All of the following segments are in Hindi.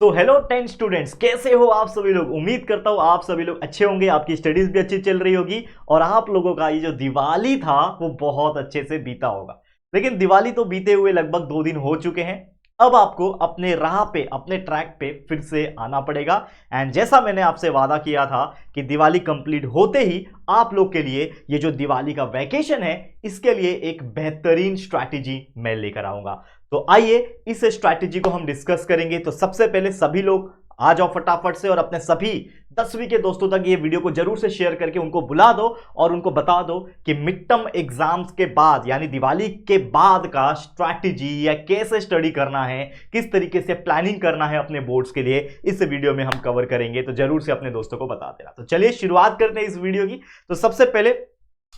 तो हेलो 10 स्टूडेंट्स, कैसे हो आप सभी लोग। उम्मीद करता हूँ आप सभी लोग अच्छे होंगे, आपकी स्टडीज भी अच्छी चल रही होगी और आप लोगों का ये जो दिवाली था वो बहुत अच्छे से बीता होगा। लेकिन दिवाली तो बीते हुए लगभग 2 दिन हो चुके हैं। अब आपको अपने राह पे, अपने ट्रैक पे फिर से आना पड़ेगा। एंड जैसा मैंने आपसे वादा किया था कि दिवाली कंप्लीट होते ही आप लोग के लिए ये जो दिवाली का वैकेशन है इसके लिए एक बेहतरीन स्ट्रैटेजी मैं लेकर आऊंगा। तो आइए इस स्ट्रैटेजी को हम डिस्कस करेंगे। तो सबसे पहले सभी लोग आ जाओ फटाफट से और अपने सभी 10वीं के दोस्तों तक ये वीडियो को जरूर से शेयर करके उनको बुला दो और उनको बता दो कि मिड टर्म एग्जाम्स के बाद यानी दिवाली के बाद का स्ट्रैटेजी या कैसे स्टडी करना है, किस तरीके से प्लानिंग करना है अपने बोर्ड्स के लिए, इस वीडियो में हम कवर करेंगे। तो जरूर से अपने दोस्तों को बता देना। तो चलिए शुरुआत करते हैं इस वीडियो की। तो सबसे पहले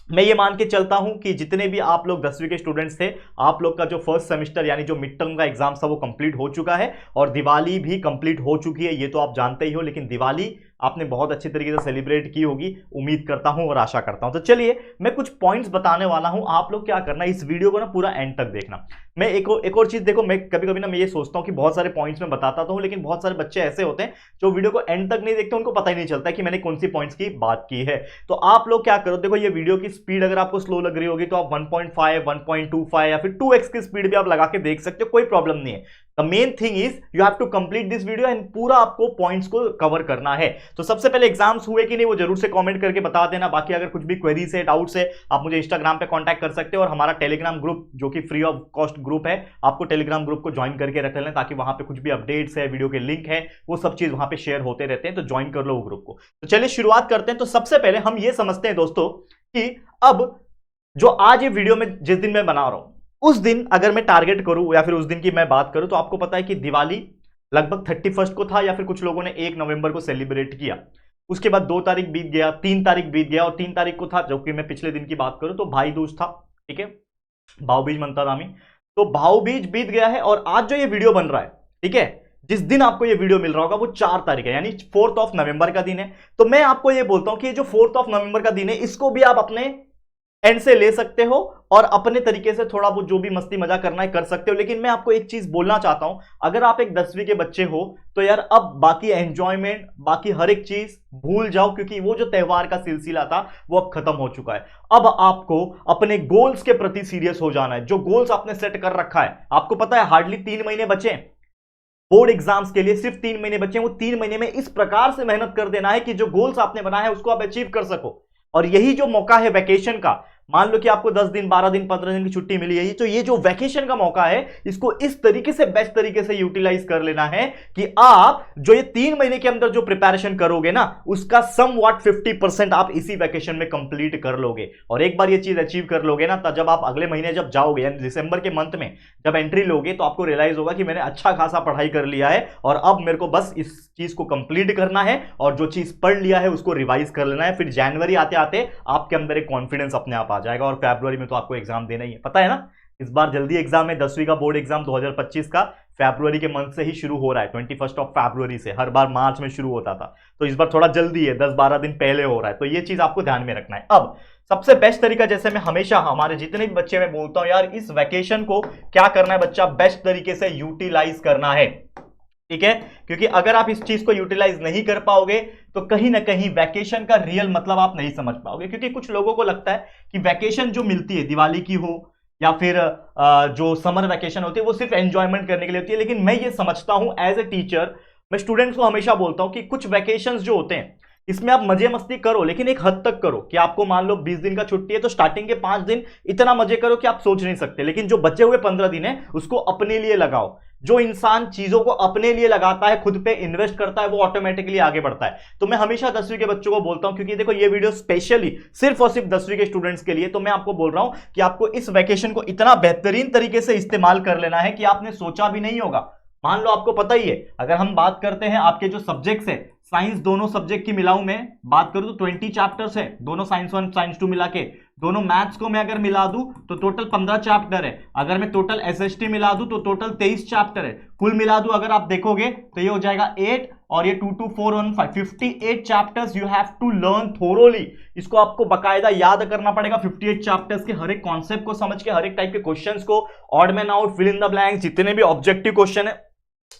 मैं ये मान के चलता हूं कि जितने भी आप लोग 10वीं के स्टूडेंट्स थे, आप लोग का जो फर्स्ट सेमेस्टर यानी जो मिड टर्म का एग्जाम था वो कंप्लीट हो चुका है और दिवाली भी कंप्लीट हो चुकी है। ये तो आप जानते ही हो, लेकिन दिवाली आपने बहुत अच्छी तरीके से सेलिब्रेट की होगी, उम्मीद करता हूं और आशा करता हूं। तो चलिए मैं कुछ पॉइंट्स बताने वाला हूं, आप लोग क्या करना, इस वीडियो को ना पूरा एंड तक देखना। मैं एक और चीज देखो, मैं कभी कभी ना मैं ये सोचता हूं कि बहुत सारे पॉइंट्स मैं बताता तो हूं, लेकिन बहुत सारे बच्चे ऐसे होते हैं जो वीडियो को एंड तक नहीं देखते, उनको पता ही नहीं चलता कि मैंने कौन सी पॉइंट्स की बात की है। तो आप लोग क्या करो, देखो ये वीडियो की स्पीड अगर आपको स्लो लग रही होगी तो आप 1.5, 1.25 या फिर 2x की स्पीड भी आप लगा के देख सकते हो, कोई प्रॉब्लम नहीं है। The main thing is you have to complete this video and पूरा आपको पॉइंट्स को कवर करना है। तो सबसे पहले एग्जाम्स हुए कि नहीं वो जरूर से कमेंट करके बता देना। बाकी अगर कुछ भी क्वेरीज है, डाउट्स है, आप मुझे इंस्टाग्राम पे कांटेक्ट कर सकते हो और हमारा टेलीग्राम ग्रुप जो कि फ्री ऑफ कॉस्ट ग्रुप है, आपको टेलीग्राम ग्रुप को ज्वाइन करके रख लेना ताकि वहां पे कुछ भी अपडेट्स है, वीडियो के लिंक है, वो सब चीज वहां पे शेयर होते रहते हैं। तो ज्वाइन कर लो वो ग्रुप को। तो चलिए शुरुआत करते हैं। तो सबसे पहले हम ये समझते हैं दोस्तों कि अब जो आज ये वीडियो में जिस दिन मैं बना रहा हूं उस दिन अगर मैं टारगेट करूं या फिर उस दिन की मैं बात करूं तो आपको पता है कि दिवाली लगभग 31 को था या फिर कुछ लोगों ने 1 नवंबर को सेलिब्रेट किया। उसके बाद 2 तारीख बीत गया, 3 तारीख बीत गया और 3 तारीख को था, जो कि मैं पिछले दिन की बात करूं तो भाई दूज था। ठीक है, भाव बीज मनता था। तो भाव बीज बीत गया है और आज जो ये वीडियो बन रहा है, ठीक है, जिस दिन आपको ये वीडियो मिल रहा होगा वो 4 तारीख है यानी 4th ऑफ नवंबर का दिन है। तो मैं आपको ये बोलता हूं कि ये जो 4th ऑफ नवंबर का दिन है इसको भी आप अपने एंड से ले सकते हो और अपने तरीके से थोड़ा बहुत जो भी मस्ती मजा करना है कर सकते हो। लेकिन मैं आपको एक चीज बोलना चाहता हूं, अगर आप एक 10वीं के बच्चे हो तो यार अब बाकी एंजॉयमेंट, बाकी हर एक चीज भूल जाओ, क्योंकि वो जो त्योहार का सिलसिला था वो अब खत्म हो चुका है। अब आपको अपने गोल्स के प्रति सीरियस हो जाना है। जो गोल्स आपने सेट कर रखा है, आपको पता है हार्डली 3 महीने बचे बोर्ड एग्जाम्स के लिए, सिर्फ 3 महीने बचे हैं। वो 3 महीने में इस प्रकार से मेहनत कर देना है कि जो गोल्स आपने बनाया है उसको आप अचीव कर सको। और यही जो मौका है वैकेशन का, मान लो कि आपको 10 दिन, 12 दिन, 15 दिन की छुट्टी मिली है, तो ये जो वैकेशन का मौका है इसको इस तरीके से, बेस्ट तरीके से यूटिलाइज कर लेना है कि आप जो ये 3 महीने के अंदर जो प्रिपरेशन करोगे ना उसका समव्हाट 50% आप इसी वैकेशन में कंप्लीट कर लोगे। और एक बार ये चीज अचीव कर लोगे ना, तब जब आप अगले महीने जब जाओगे यानी दिसंबर के मंथ में जब एंट्री लोगे तो आपको रियलाइज होगा कि मैंने अच्छा खासा पढ़ाई कर लिया है और अब मेरे को बस इस चीज को कंप्लीट करना है और जो चीज पढ़ लिया है उसको रिवाइज कर लेना है। फिर जनवरी आते आते आपके अंदर एक कॉन्फिडेंस अपने आप आ जाएगा और फरवरी में तो आपको एग्जाम देना ही है, पता है ना। इस बार जल्दी एग्जाम है, 10वीं का बोर्ड एग्जाम 2025 का फरवरी के मंथ से ही शुरू हो रहा है, 21 ऑफ फरवरी से। हर बार मार्च में शुरू होता था, तो इस बार थोड़ा जल्दी है, 10-12 दिन पहले हो रहा है। तो ये चीज आपको ध्यान में रखना है। अब सबसे बेस्ट तरीका, जैसे मैं हमेशा हमारे जितने भी बच्चे मैं बोलता हूं, यार इस वैकेशन को क्या करना है बच्चा, बेस्ट तरीके से यूटिलाइज करना है। ठीक है, क्योंकि अगर आप इस चीज को यूटिलाइज नहीं कर पाओगे तो कहीं ना कहीं वैकेशन का रियल मतलब आप नहीं समझ पाओगे। क्योंकि कुछ लोगों को लगता है कि वैकेशन जो मिलती है, दिवाली की हो या फिर जो समर वैकेशन होती है, वो सिर्फ एंजॉयमेंट करने के लिए होती है। लेकिन मैं ये समझता हूं एज ए टीचर, मैं स्टूडेंट्स को हमेशा बोलता हूं कि कुछ वैकेशंस जो होते हैं इसमें आप मजे मस्ती करो, लेकिन एक हद तक करो। कि आपको मान लो 20 दिन का छुट्टी है तो स्टार्टिंग के 5 दिन इतना मजे करो कि आप सोच नहीं सकते, लेकिन जो बचे हुए 15 दिन है उसको अपने लिए लगाओ। जो इंसान चीजों को अपने लिए लगाता है, खुद पे इन्वेस्ट करता है, वो ऑटोमेटिकली आगे बढ़ता है। तो मैं हमेशा 10वीं के बच्चों को बोलता हूं, क्योंकि देखो ये वीडियो स्पेशली सिर्फ और सिर्फ 10वीं के स्टूडेंट्स के लिए, तो मैं आपको बोल रहा हूं कि आपको इस वैकेशन को इतना बेहतरीन तरीके से इस्तेमाल कर लेना है कि आपने सोचा भी नहीं होगा। मान लो आपको पता ही है, अगर हम बात करते हैं आपके जो सब्जेक्ट्स है, साइंस दोनों सब्जेक्ट की मिलाऊं मैं बात करूं तो 20 चैप्टर्स है, दोनों साइंस 1 साइंस 2 मिला के। दोनों मैथ्स को मैं अगर मिला दूं तो टोटल 15 चैप्टर है। अगर मैं टोटल एसएसटी मिला दूं तो टोटल 23 चैप्टर है। कुल मिला दूं अगर आप देखोगे तो ये हो जाएगा 8 और ये 2 2 4 1 5 58 chapters you have to learn thoroughly. इसको आपको बकायदा याद करना पड़ेगा। 58 चैप्टर्स के हर एक कॉन्सेप्ट को समझ के, हर एक टाइप के क्वेश्चंस को, odd man out, fill in the blanks, जितने भी ऑब्जेक्टिव क्वेश्चन है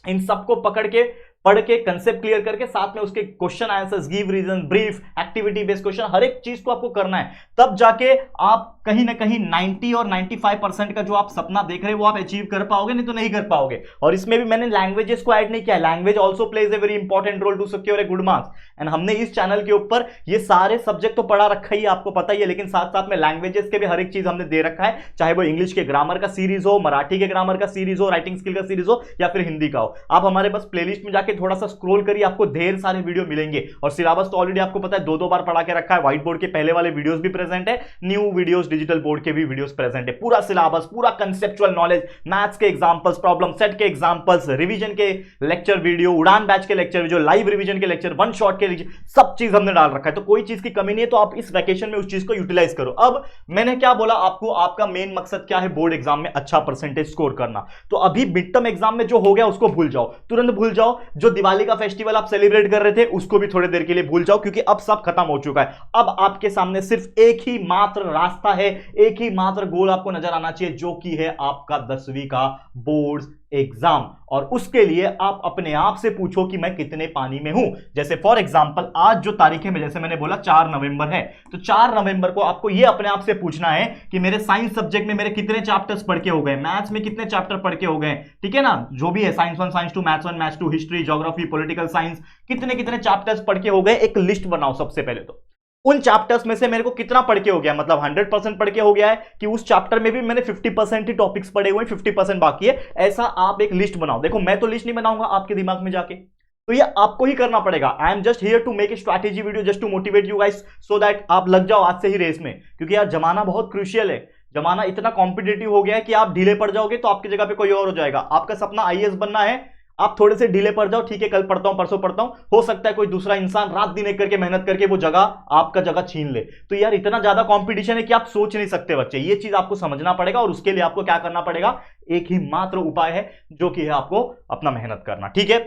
इन सबको पकड़ के पढ़ के कंसेप्ट क्लियर करके साथ में उसके question answers, give reason, brief, activity based question, हर एक चीज को आपको करना है, तब जाके आप कहीं ना कहीं 90 और 95% का जो आप सपना देख रहे हो वो आप अचीव कर पाओगे, नहीं तो नहीं कर पाओगे। और इसमें भी मैंने लैंग्वेजेस को ऐड नहीं किया है, language also plays a very important role to secure a good marks. And हमने इस चैनल के ऊपर ये सारे सब्जेक्ट तो पढ़ा रखा ही, आपको पता ही है, लेकिन साथ साथ में लैंग्वेजेस के भी हर एक चीज हमने दे रखा है, चाहे वो इंग्लिश के ग्रामर का सीरीज हो, मराठी के ग्रामर का सीरीज हो, राइटिंग स्किल का सीरीज हो, या फिर हिंदी का हो। आप हमारे बस प्लेलिस्ट में जाके थोड़ा सा स्क्रॉल करिए, आपको ढेर सारे वीडियो मिलेंगे। और सिलेबस तो ऑलरेडी आपको पता है 2-2 बार पढ़ा के रखा है, व्हाइट बोर्ड के पहले वाले वीडियोस भी प्रेजेंट है, न्यू वीडियोस डिजिटल बोर्ड के भी वीडियोस प्रेजेंट है, पूरा सिलेबस, पूरा कंसेप्चुअल नॉलेज, मैथ्स के एग्जांपल्स, प्रॉब्लम सेट के एग्जांपल्स, रिवीजन के लेक्चर वीडियो, उड़ान बैच के लेक्चर वीडियो, लाइव रिवीजन के लेक्चर, वन शॉट के लेक्चर, सब चीज हमने डाल रखा है, तो कोई चीज की कमी नहीं है। तो आप इस वैकेशन में उस चीज को यूटिलाइज करो। अब मैंने क्या बोला आपको, आपका मेन मकसद क्या है, बोर्ड एग्जाम में अच्छा परसेंटेज स्कोर करना। तो अभी मिड टर्म एग्जाम में जो हो गया उसको भूल जाओ, तुरंत भूल जाओ। जो दिवाली का फेस्टिवल आप सेलिब्रेट कर रहे थे उसको भी थोड़ी देर के लिए भूल जाओ, क्योंकि अब सब खत्म हो चुका है। अब आपके सामने सिर्फ एक ही मात्र रास्ता है, एक ही मात्र गोल आपको नजर आना चाहिए, जो कि है आपका 10वीं का बोर्ड एग्जाम। और उसके लिए आप अपने आप से पूछो कि मैं कितने पानी में हूं। जैसे फॉर एग्जांपल आज जो तारीख है, जैसे मैंने बोला 4 नवंबर है, तो 4 नवंबर को आपको यह अपने आप से पूछना है कि मेरे साइंस सब्जेक्ट में मेरे कितने चैप्टर्स पढ़ के हो गए, मैथ्स में कितने चैप्टर पढ़ के हो गए, ठीक है ना, जो भी है, science 1, science 2, maths 1, maths 2, history, geography, political science, कितने कितने चैप्टर्स पढ़ के हो गए, एक लिस्ट बनाओ सबसे पहले। तो उन चैप्टर्स में से मेरे को कितना पढ़ के हो गया, मतलब 100% पढ़ के हो गया है कि उस चैप्टर में भी मैंने 50% ही टॉपिक्स पढ़े हुए हैं, 50% बाकी है, ऐसा आप एक लिस्ट बनाओ। देखो मैं तो लिस्ट नहीं बनाऊंगा, आपके दिमाग में जाके, तो ये आपको ही करना पड़ेगा। I am just here to make a strategy video just to motivate you guys, so that आप लग जाओ आज से ही रेस में, क्योंकि यार जमाना बहुत क्रूशियल है, जमाना इतना कॉम्पिटेटिव हो गया है कि आप ढीले पड़ जाओगे तो आपकी जगह पे कोई और हो जाएगा। आपका सपना आईएएस बनना है, आप थोड़े से ढीले पड़ जाओ, ठीक है, कल पढ़ता हूं, परसों पढ़ता हूं, हो सकता है कोई दूसरा इंसान रात दिन एक करके मेहनत करके वो जगह, आपका जगह छीन ले। तो यार इतना ज्यादा कंपटीशन है कि आप सोच नहीं सकते बच्चे, ये चीज आपको समझना पड़ेगा। और उसके लिए आपको क्या करना पड़ेगा, एक ही मात्र उपाय है, जो कि है आपको अपना मेहनत करना, ठीक है।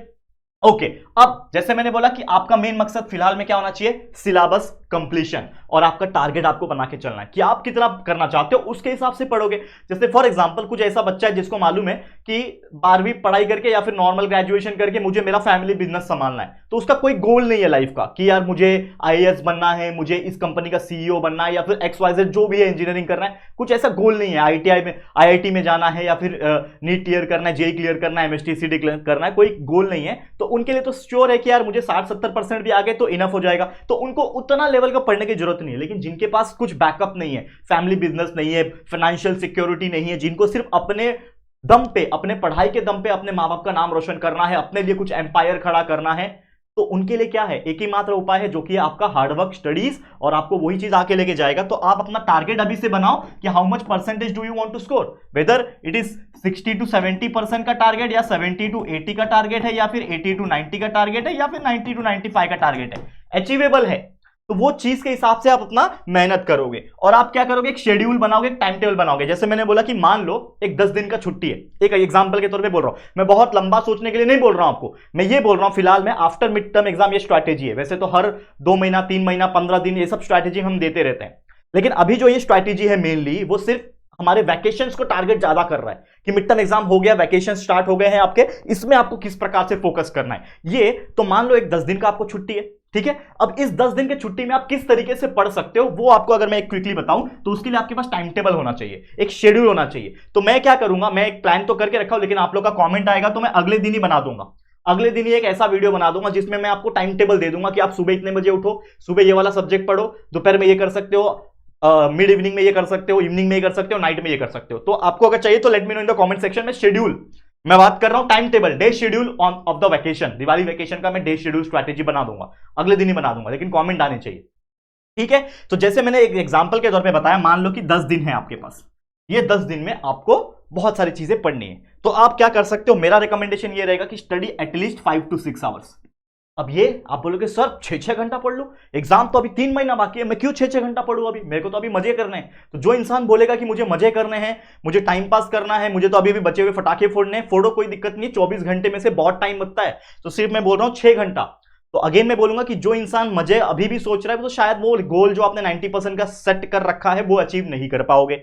ओके, अब जैसे मैंने बोला कि आपका मेन मकसद फिलहाल में क्या होना चाहिए, सिलेबस कंप्लीशन, और आपका टारगेट आपको बना के चलना है कि आप कितना करना चाहते हो, उसके हिसाब से पढ़ोगे। जैसे फॉर एग्जांपल कुछ ऐसा बच्चा है जिसको मालूम है कि 12वीं पढ़ाई करके या फिर नॉर्मल ग्रेजुएशन करके मुझे मेरा फैमिली बिजनेस संभालना है, तो उसका कोई गोल नहीं है लाइफ का कि यार मुझे आईएएस बनना है, मुझे इस कंपनी का सीईओ बनना है, या फिर XYZ जो भी है इंजीनियरिंग करना है, कुछ ऐसा गोल नहीं है। IIT में जाना है, या फिर नीट क्लियर करना है, जेई क्लियर करना है, MST CT क्लियर करना है, कोई गोल नहीं है। तो उनके लिए तो श्योर है कि यार मुझे 60-70% भी आ गए तो इनफ हो जाएगा, तो उनको उतना लेवल का पढ़ने की जरूरत नहीं है। लेकिन जिनके पास कुछ बैकअप नहीं है, फैमिली बिजनेस नहीं है, फाइनेंशियल सिक्योरिटी नहीं है, जिनको सिर्फ अपने दम पे, अपने पढ़ाई के दम पे अपने माँ बाप का नाम रोशन करना है, अपने लिए कुछ एम्पायर खड़ा करना है, तो उनके लिए क्या है, एक ही मात्र उपाय है, जो कि आपका हार्डवर्क, स्टडीज, और आपको वही चीज आके लेके जाएगा। तो आप अपना टारगेट अभी से बनाओ कि how much percentage do you want to score, whether it is 60 to 70% का टारगेट, या 70 to 80 का टारगेट है, या फिर 80 to 90 का टारगेट है, या फिर 90 to 95 का टारगेट है, अचीवेबल है, तो वो चीज के हिसाब से आप अपना मेहनत करोगे। और आप क्या करोगे, एक शेड्यूल बनाओगे, एक टाइम टेबल बनाओगे। जैसे मैंने बोला कि मान लो एक 10 दिन का छुट्टी है, एक एग्जांपल के तौर पे बोल रहा हूं, मैं बहुत लंबा सोचने के लिए नहीं बोल रहा हूं आपको, मैं ये बोल रहा हूं फिलहाल में आफ्टर मिड टर्म एग्जाम ये स्ट्रैटेजी है। वैसे तो हर 2 महीना, 3 महीना, 15 दिन ये सब स्ट्रैटेजी हम देते रहते हैं, लेकिन अभी जो ये स्ट्रैटेजी है मेनली वो सिर्फ हमारे वैकेशंस को टारगेट ज्यादा कर रहा है कि मिड टर्म एग्जाम हो गया, वैकेशन स्टार्ट हो गए हैं आपके, इसमें आपको किस प्रकार से फोकस करना है। ये तो मान लो एक 10 दिन का आपको छुट्टी है, ठीक है। अब इस 10 दिन के छुट्टी में आप किस तरीके से पढ़ सकते हो वो आपको अगर मैं एक क्विकली बताऊं, तो उसके लिए आपके पास टाइम टेबल होना चाहिए, एक शेड्यूल होना चाहिए। तो मैं क्या करूंगा, मैं एक प्लान तो करके रखा हूं, लेकिन आप लोग का कमेंट आएगा तो मैं अगले दिन ही बना दूंगा, अगले दिन ही एक ऐसा वीडियो बना दूंगा जिसमें मैं आपको टाइम टेबल दे दूंगा कि आप सुबह इतने बजे उठो, सुबह ये वाला सब्जेक्ट पढ़ो, दोपहर में ये कर सकते हो, मिड इवनिंग में ये कर सकते हो, इवनिंग में ये कर सकते हो, नाइट में ये कर सकते हो। तो आपको अगर चाहिए तो let me know in the comment section में। शेड्यूल मैं बात कर रहा हूं, time table, day schedule on off the vacation, Diwali vacation का मैं डे शेड्यूल स्ट्रैटेजी बना दूंगा, अगले दिन ही बना दूंगा, लेकिन कमेंट आने चाहिए, ठीक है। तो जैसे मैंने एक एग्जांपल के तौर पे बताया, मान लो कि 10 दिन है आपके पास, ये 10 दिन में आपको बहुत सारी चीजें पढ़नी है, तो आप क्या कर सकते हो, मेरा रिकमेंडेशन ये रहेगा कि स्टडी एटलीस्ट 5 to 6 आवर्स। अब ये आप बोलोगे सर 6-6 घंटा पढ़ लो, एग्जाम तो अभी 3 महीना बाकी है, मैं क्यों 6-6 घंटा पढ़ूं, अभी मेरे को तो अभी मजे करने हैं। तो जो इंसान बोलेगा कि मुझे मजे करने हैं, मुझे टाइम पास करना है, मुझे तो अभी भी बचे हुए फटाके फोड़ने हैं, फोड़ो, कोई दिक्कत नहीं, 24 घंटे में से बहुत टाइम बचता है, तो सिर्फ मैं बोल रहा हूं 6 घंटा। तो अगेन मैं बोलूंगा कि जो इंसान मजे अभी भी सोच रहा है, तो शायद वो गोल जो आपने 90% का सेट कर रखा है वो अचीव नहीं कर पाओगे।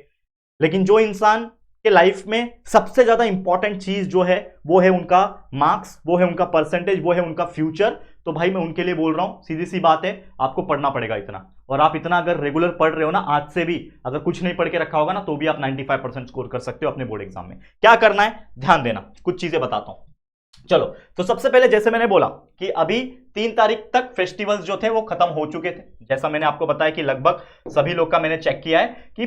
लेकिन जो इंसान कि लाइफ में सबसे ज्यादा इंपॉर्टेंट चीज जो है वो है उनका मार्क्स, वो है उनका परसेंटेज, वो है उनका फ्यूचर। तो भाई मैं उनके लिए बोल रहा हूं, सीधी सी बात है, आपको पढ़ना पड़ेगा इतना। और आप इतना अगर रेगुलर पढ़ रहे हो ना, आज से भी अगर कुछ नहीं पढ़ के रखा होगा ना, तो भी आप 95% स्कोर कर सकते हो अपने बोर्ड एग्जाम में। क्या करना है, ध्यान देना, कुछ चीजें बताता हूं। चलो, तो सबसे पहले जैसे मैंने बोला कि अभी 3 तारीख तक फेस्टिवल्स जो थे वो खत्म हो चुके थे। जैसा मैंने आपको बताया कि लगभग सभी लोग का मैंने चेक किया है कि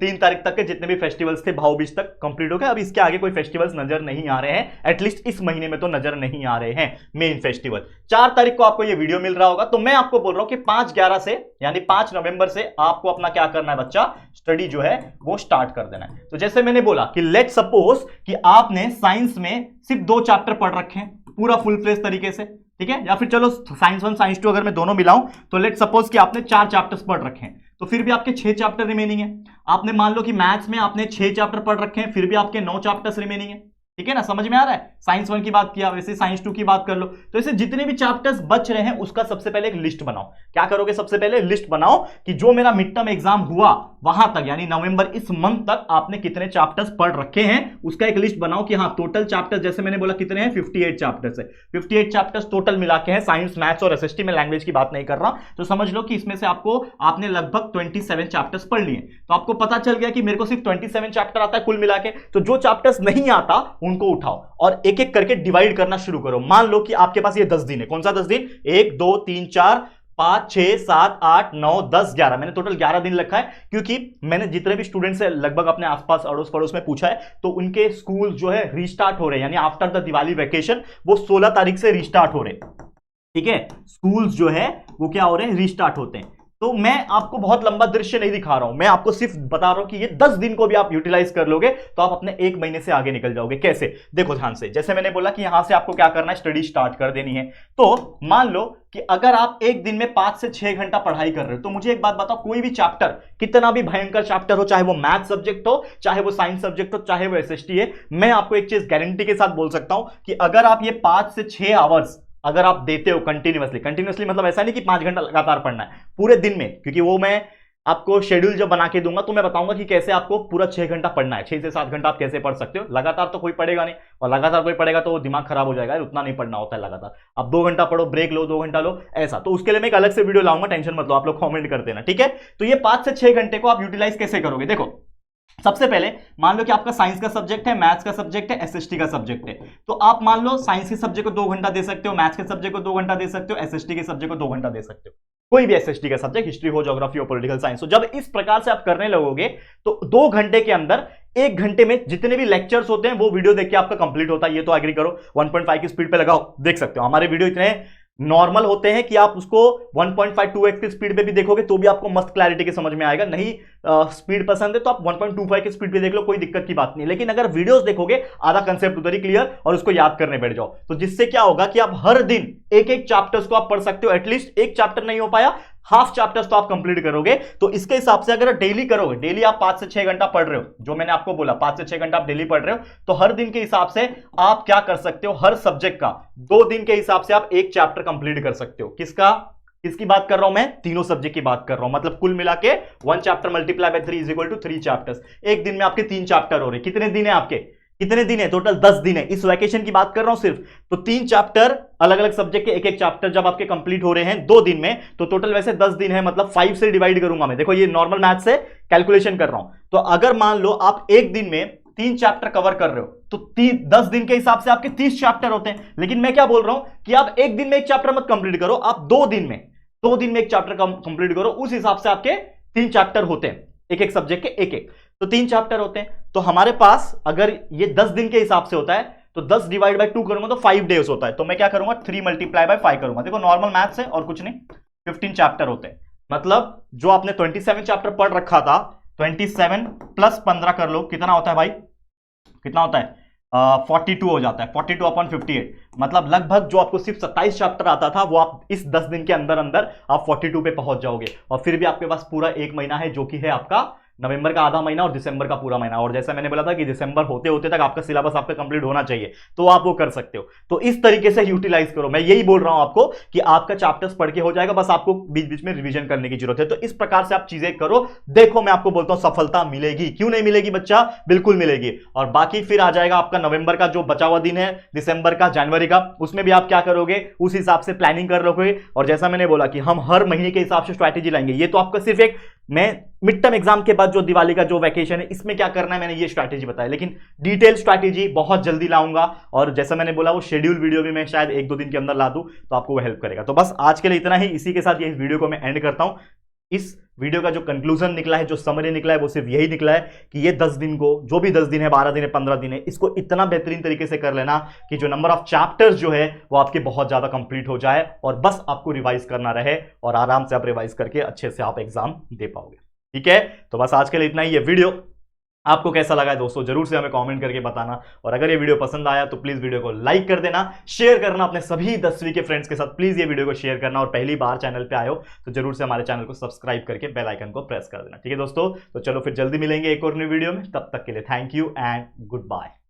3 तारीख तक के जितने भी फेस्टिवल्स थे भाव बीज तक कंप्लीट हो गए। अब इसके आगे कोई फेस्टिवल्स नजर नहीं आ रहे हैं, एटलीस्ट इस महीने में तो नजर नहीं आ रहे हैं मेन फेस्टिवल। 4 तारीख को आपको ये वीडियो मिल रहा होगा, तो मैं आपको बोल रहा हूं कि 5/11 से यानी 5 नवंबर से आपको अपना क्या करना है बच्चा, स्टडी जो है वो स्टार्ट कर देना है। तो जैसे मैंने बोला कि लेट सपोज कि आपने साइंस में सिर्फ 2 चैप्टर पढ़ रखे हैं पूरा फुल फ्लेज तरीके से, ठीक है, या फिर चलो साइंस 1 साइंस 2 अगर मैं दोनों मिलाऊं तो लेट सपोज कि आपने 4 चैप्टर्स पढ़ रखे हैं, तो फिर भी आपके 6 चैप्टर रिमेनिंग है। आपने मान लो कि मैथ्स में आपने 6 चैप्टर पढ़ रखे हैं, फिर भी आपके 9 चैप्टर्स रिमेनिंग है, ठीक है ना, समझ में आ रहा है। साइंस 1 की बात किया, वैसे साइंस 2 की बात कर लो। तो ऐसे जितने भी चैप्टर्स बच रहे हैं उसका सबसे पहले एक लिस्ट बनाओ। क्या करोगे, सबसे पहले लिस्ट बनाओ कि जो मेरा मिड टर्म एग्जाम हुआ वहां तक यानी नवंबर इस मंथ तक आपने कितने चैप्टर्स पढ़ रखे हैं, उसका एक लिस्ट बनाओ कि हाँ टोटल चैप्टर्स जैसे मैंने बोला कितने हैं, 58 चैप्टर्स है। 58 चैप्टर्स टोटल मिला के हैं, साइंस मैथ्स और एसएसटी में लैंग्वेज की बात नहीं कर रहा। तो समझ लो कि इसमें से आपने लगभग 27 चैप्टर्स पढ़ लिए। तो आपको पता चल गया कि मेरे को सिर्फ 27 चैप्टर आता है कुल मिला के। तो जो चैप्टर्स नहीं आता उनको उठाओ और एक एक करके डिवाइड करना शुरू करो। मान लो कि आपके पास ये 10 दिन है। कौन सा 10 दिन, 1 2 3 4 5 6 7 8 9 10 11, मैंने टोटल 11 दिन रखा है, क्योंकि मैंने जितने भी स्टूडेंट्स से लगभग अपने आसपास अड़ोस पड़ोस में पूछा है तो उनके स्कूल जो है रीस्टार्ट हो रहे हैं, यानी आफ्टर द दिवाली वैकेशन वो 16 तारीख से रीस्टार्ट हो रहे हैं, ठीक है। स्कूल्स जो है वो क्या हो रहे हैं, रीस्टार्ट होते हैं। तो मैं आपको बहुत लंबा दृश्य नहीं दिखा रहा हूं, मैं आपको सिर्फ बता रहा हूं कि ये 10 दिन को भी आप यूटिलाइज कर लोगे तो आप अपने 1 महीने से आगे निकल जाओगे। कैसे, देखो ध्यान से, जैसे मैंने बोला कि यहां से आपको क्या करना है, स्टडी स्टार्ट कर देनी है। तो मान लो कि अगर आप एक दिन में 5 से 6 घंटा पढ़ाई कर रहे हो, तो मुझे एक बात बताओ, कोई भी चैप्टर कितना भी भयंकर चैप्टर हो, चाहे वो मैथ सब्जेक्ट हो, चाहे वो साइंस सब्जेक्ट हो, चाहे वो एसएसटी है, मैं आपको एक चीज गारंटी के साथ बोल सकता हूं कि अगर आप ये 5 से 6 आवर्स अगर आप देते हो कंटिन्यूअसली मतलब ऐसा नहीं कि 5 घंटा लगातार पढ़ना है पूरे दिन में, क्योंकि वो मैं आपको शेड्यूल जब बना के दूंगा तो मैं बताऊंगा कि कैसे आपको पूरा 6 घंटा पढ़ना है। 6 से 7 घंटा आप कैसे पढ़ सकते हो। लगातार तो कोई पढ़ेगा नहीं, और लगातार कोई पढ़ेगा तो दिमाग खराब हो जाएगा, उतना नहीं पढ़ना होता है लगातार। आप 2 घंटा पढ़ो, ब्रेक लो, 2 घंटा लो, ऐसा। तो उसके लिए मैं एक अलग से वीडियो लाऊंगा, टेंशन मत लो, आप लोग कमेंट कर देना, ठीक है। तो ये 5 से 6 घंटे को आप यूटिलाइज कैसे करोगे, देखो सबसे पहले मान लो कि आपका साइंस का सब्जेक्ट है, मैथ्स का सब्जेक्ट है, एसएसटी का सब्जेक्ट है। तो आप मान लो साइंस के सब्जेक्ट को 2 घंटा दे सकते हो, मैथ्स के सब्जेक्ट को 2 घंटा दे सकते हो, एसएसटी के सब्जेक्ट को 2 घंटा दे सकते हो, कोई भी एसएसटी का सब्जेक्ट, हिस्ट्री हो, ज्योग्राफी हो, पॉलिटिकल साइंस हो। जब इस प्रकार से आप करने लगोगे तो 2 घंटे के अंदर 1 घंटे में जितने भी लेक्चर्स होते हैं वो वीडियो देख के आपका कंप्लीट होता है। ये तो एग्री करो, 1.5 की स्पीड पे लगाओ, देख सकते हो। हमारे वीडियो इतने नॉर्मल होते हैं कि आप उसको 1.5 2x की स्पीड पे भी देखोगे तो भी आपको मस्त क्लैरिटी के समझ में आएगा। नहीं स्पीड पसंद है तो आप 1.25 की स्पीड पे देख लो, कोई दिक्कत की बात नहीं। लेकिन अगर वीडियोस देखोगे आधा कंसेप्ट उधर ही क्लियर और उसको याद करने बैठ जाओ, तो जिससे क्या होगा कि आप हर दिन एक एक चैप्टर्स को आप पढ़ सकते हो। एटलीस्ट एक चैप्टर नहीं हो पाया, हाफ चैप्टर्स तो आप कंप्लीट करोगे। तो इसके हिसाब से अगर डेली करोगे, डेली आप 5 से 6 घंटा पढ़ रहे हो, जो मैंने आपको बोला 5 से 6 घंटा आप डेली पढ़ रहे हो, तो हर दिन के हिसाब से आप क्या कर सकते हो, हर सब्जेक्ट का 2 दिन के हिसाब से आप एक चैप्टर कंप्लीट कर सकते हो। किसकी बात कर रहा हूं मैं, तीनों सब्जेक्ट की बात कर रहा हूं। मतलब कुल मिला के 1 चैप्टर मल्टीप्लाई बाय 3 = 3 चैप्टर्स। एक दिन में आपके 3 चैप्टर हो रहे। कितने दिन है आपके, कितने दिन है टोटल, 10 दिन है। इस वैकेशन की बात कर रहा हूं सिर्फ। तो 3 चैप्टर अलग अलग सब्जेक्ट के एक एक चैप्टर जब आपके कंप्लीट हो रहे हैं 2 दिन में, तो टोटल वैसे 10 दिन है, मतलब 5 से डिवाइड करूंगा मैं। देखो ये नॉर्मल मैथ से कैलकुलेशन कर रहा हूं। तो अगर मान लो आप एक दिन में 3 चैप्टर कवर कर रहे हो तो 10 दिन के हिसाब से आपके 30 चैप्टर होते हैं। लेकिन मैं क्या बोल रहा हूं कि आप एक दिन में एक चैप्टर मत कंप्लीट करो, आप 2 दिन में एक चैप्टर कंप्लीट करो। उस हिसाब से आपके 3 चैप्टर होते हैं, एक एक सब्जेक्ट के एक एक, तो 3 चैप्टर होते हैं। तो हमारे पास अगर ये 10 दिन के हिसाब से होता है तो 10 डिवाइड बाय 2 करूंगा तो 5 डेज होता है। तो मैं क्या करूंगा, 3 मल्टीप्लाई बाय 5 करूंगा। देखो नॉर्मल मैथ्स है और कुछ नहीं, 15 चैप्टर होते हैं। मतलब जो आपने 27 चैप्टर पढ़ रखा था, 27 प्लस 15 कर लो, कितना होता है भाई, कितना होता है, 42 हो जाता है। 42/58 मतलब लगभग जो आपको सिर्फ 27 चैप्टर आता था वो आप इस 10 दिन के अंदर अंदर आप 42 पे पहुंच जाओगे। और फिर भी आपके पास पूरा 1 महीना है जो कि है आपका नवंबर का आधा महीना और दिसंबर का पूरा महीना। और जैसा मैंने बोला था कि दिसंबर होते होते तक आपका सिलेबस आपका कंप्लीट होना चाहिए, तो आप वो कर सकते हो। तो इस तरीके से यूटिलाइज करो, मैं यही बोल रहा हूं आपको कि आपका चैप्टर्स पढ़ के हो जाएगा, बस आपको बीच बीच में रिवीजन करने की जरूरत है। तो इस प्रकार से आप चीजें करो, देखो मैं आपको बोलता हूं सफलता मिलेगी। क्यों नहीं मिलेगी बच्चा, बिल्कुल मिलेगी। और बाकी फिर आ जाएगा आपका नवंबर का जो बचा हुआ दिन है, दिसंबर का, जनवरी का, उसमें भी आप क्या करोगे, उस हिसाब से प्लानिंग कर रखोगे। और जैसा मैंने बोला कि हम हर महीने के हिसाब से स्ट्रैटेजी लाएंगे। ये तो आपका सिर्फ एक, मैं मिड टर्म एग्जाम के बाद जो दिवाली का जो वैकेशन है इसमें क्या करना है मैंने ये स्ट्रैटेजी बताया, लेकिन डिटेल स्ट्रैटेजी बहुत जल्दी लाऊंगा। और जैसा मैंने बोला वो शेड्यूल वीडियो भी मैं शायद 1-2 दिन के अंदर ला दूं, तो आपको वो हेल्प करेगा। तो बस आज के लिए इतना ही, इसी के साथ ये इस वीडियो को मैं एंड करता हूं। इस वीडियो का जो कंक्लूजन निकला है, जो समरी निकला है, वो सिर्फ यही निकला है कि ये 10 दिन को, जो भी 10 दिन है, 12 दिन है, 15 दिन है, इसको इतना बेहतरीन तरीके से कर लेना कि जो नंबर ऑफ चैप्टर्स जो है वो आपके बहुत ज्यादा कंप्लीट हो जाए, और बस आपको रिवाइज करना रहे, और आराम से आप रिवाइज करके अच्छे से आप एग्जाम दे पाओगे। ठीक है, तो बस आज के लिए इतना ही। ये वीडियो आपको कैसा लगा है दोस्तों, जरूर से हमें कमेंट करके बताना। और अगर ये वीडियो पसंद आया तो प्लीज वीडियो को लाइक कर देना, शेयर करना अपने सभी 10वीं के फ्रेंड्स के साथ। प्लीज ये वीडियो को शेयर करना, और पहली बार चैनल पे आए हो तो जरूर से हमारे चैनल को सब्सक्राइब करके बेल आइकन को प्रेस कर देना। ठीक है दोस्तों, तो चलो फिर जल्दी मिलेंगे एक और न्यू वीडियो में, तब तक के लिए thank you and good bye.